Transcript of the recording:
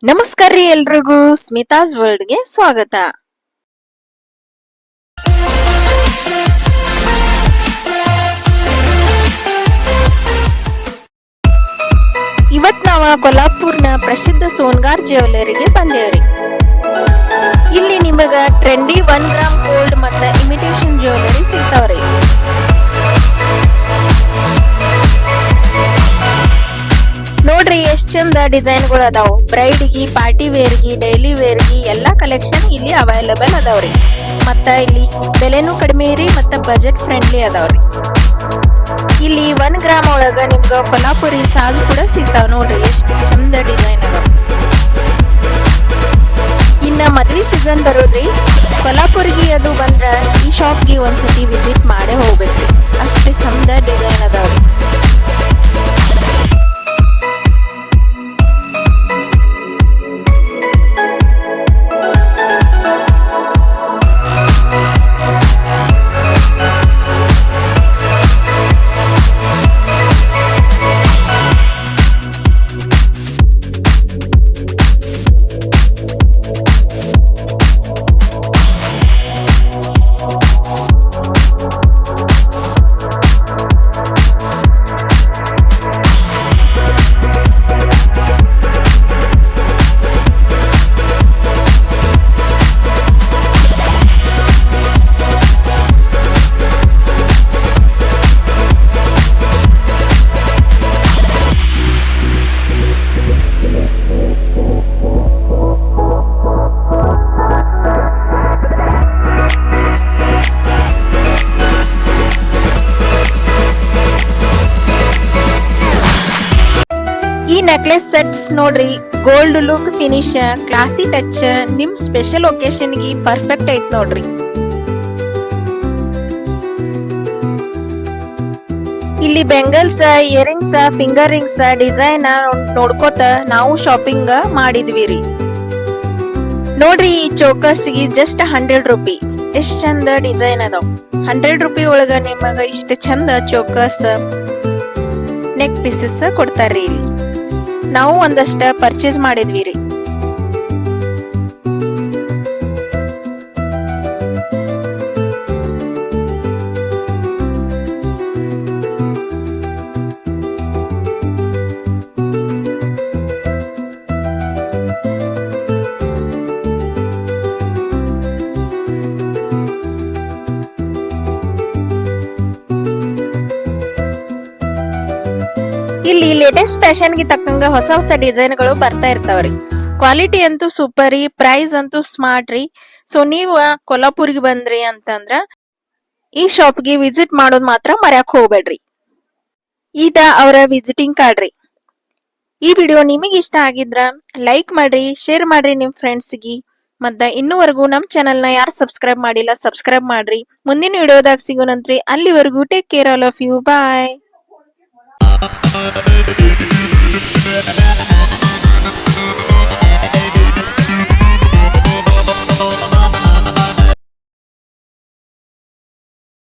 ನಮಸ್ಕಾರ ರೀ ಎಲ್ರಿಗೂ ಸ್ಮಿತಾಸ್ ವರ್ಲ್ಡ್ಗೆ ಸ್ವಾಗತ. ಇವತ್ ನಾವ ಕೊಲ್ಲಾಪುರ್ನ ಪ್ರಸಿದ್ಧ ಸೋನ್ಗಾರ್ ಜ್ಯುವೆಲರಿಗೆ ಬಂದೇವ್ರಿ. ಇಲ್ಲಿ ನಿಮಗ ಟ್ರೆಂಡಿ 1 ಗ್ರಾಮ್ ಗೋಲ್ಡ್ ಮತ್ತ ಇಮಿಟೇಷನ್ ಜ್ಯುವೆಲರಿ ಸಿಗ್ತಾವ್ರಿ. ನೋಡ್ರಿ ಎಷ್ಟ್ ಚಂದ ಡಿಸೈನ್ಗಳು ಅದಾವ. ಬ್ರೈಡ್ಗಿ, ಪಾರ್ಟಿ ವೇರ್ಗಿ, ಡೈಲಿ ವೇರ್ಗಿ ಎಲ್ಲಾ ಕಲೆಕ್ಷನ್ ಇಲ್ಲಿ ಅವೈಲಬಲ್ ಅದಾವ್ರಿ. ಮತ್ತ ಇಲ್ಲಿ ಬೆಲೆನೂ ಕಡಿಮೆ ರೀ ಮತ್ತ ಬಜೆಟ್ ಫ್ರೆಂಡ್ಲಿ ಅದಾವ್ರಿ. ಇಲ್ಲಿ 1 ಗ್ರಾಮ್ ಒಳಗ ನಿಮ್ಗ ಕೊಲ್ಲಾಪುರಿ ಸಾಜ್ ಕೂಡ ಸಿಗ್ತಾವ. ನೋಡ್ರಿ ಎಷ್ಟ್ ಚಂದ ಡಿಸೈನ್ ಅದಾವ. ಇನ್ನ ಮದ್ವಿ ಸೀಸನ್ ಬರೋದ್ರಿ, ಕೊಲ್ಲಾಪುರ್ಗಿ ಅದು ಬಂದ್ರ ಈ ಶಾಪ್ಗೆ ಒಂದ್ಸತಿ ವಿಸಿಟ್ ಮಾಡೇ ಹೋಗ್ಬೇಕ್ರಿ. ಅಷ್ಟು ಚಂದ ಡಿಸೈನ್ ಅದಾವ್ರಿ. ಈ ನೆಕ್ಲೆಸ್ ಸೆಟ್ಸ್ ನೋಡ್ರಿ, gold look finish, classy touch, ನಿಮ್ ಸ್ಪೆಷಲ್ ಒಕೇಶನ್ ಗೆ ಪರ್ಫೆಕ್ಟ್ ಐತ್ ನೋಡ್ರಿ. ಇಲ್ಲಿ ಬೆಂಗಲ್ಸ್, ಇಯರಿಂಗ್ಸ್, ಫಿಂಗರ್ ರಿಂಗ್ಸ್ ಡಿಸೈನ್ ನೋಡ್ಕೋತ ನಾವು ಶಾಪಿಂಗ್ ಮಾಡಿದ್ವಿ ರೀ. ನೋಡ್ರಿ ಈ ಚೋಕರ್ಸ್ ಗೆ ಜಸ್ಟ್ 100 ರೂಪಿ. ಎಷ್ಟ್ ಚಂದ ಡಿಸೈನ್ ಅದಾವ. 100 ರೂಪಿ ಒಳಗ ನಿಮಗ ಇಷ್ಟ ಚಂದ ಚೋಕರ್ಸ್, ನೆಕ್ ಪೀಸಸ್ ಕೊಡ್ತಾರ್ರಿ. ಇಲ್ಲಿ ನಾವು ಒಂದಷ್ಟ ಪರ್ಚೇಸ್ ಮಾಡಿದ್ವಿ ರೀ. ಇಲ್ಲಿ ಲೇಟೆಸ್ಟ್ ಫ್ಯಾಷನ್ ಗೆ ತಕ್ಕಂಗ ಹೊಸ ಹೊಸ ಡಿಸೈನ್ ಗಳು ಬರ್ತಾ ಇರ್ತಾವ್ರಿ. ಕ್ವಾಲಿಟಿ ಅಂತೂ ಸೂಪರ್ ರೀ, ಪ್ರೈಸ್ ಅಂತೂ ಸ್ಮಾರ್ಟ್ ರೀ. ಸೊ ನೀವು ಕೊಲ್ಲಾಪುರ್ಗೆ ಬಂದ್ರಿ ಅಂತಂದ್ರ ಈ ಶಾಪ್ ಗೆ ವಿಸಿಟ್ ಮಾಡೋದ್ ಮಾತ್ರ ಮರ್ಯಾಕ್ ಹೋಗ್ಬೇಡ್ರಿ. ಇದ ಅವರ ವಿಸಿಟಿಂಗ್ ಕಾರ್ಡ್ ರೀ. ಈ ವಿಡಿಯೋ ನಿಮಗೆ ಇಷ್ಟ ಆಗಿದ್ರ ಲೈಕ್ ಮಾಡ್ರಿ, ಶೇರ್ ಮಾಡ್ರಿ ನಿಮ್ ಫ್ರೆಂಡ್ಸ್ ಗೆ. ಮತ್ತ ಇನ್ನೂವರೆಗೂ ನಮ್ ಚಾನೆಲ್ ನ ಯಾರು ಸಬ್ಸ್ಕ್ರೈಬ್ ಮಾಡಿಲ್ಲ ಸಬ್ಸ್ಕ್ರೈಬ್ ಮಾಡ್ರಿ. ಮುಂದಿನ ವಿಡಿಯೋದಾಗ ಸಿಗೋಣಂತ್ರಿ. ಅಲ್ಲಿವರೆಗೂ take care all of you. Bye.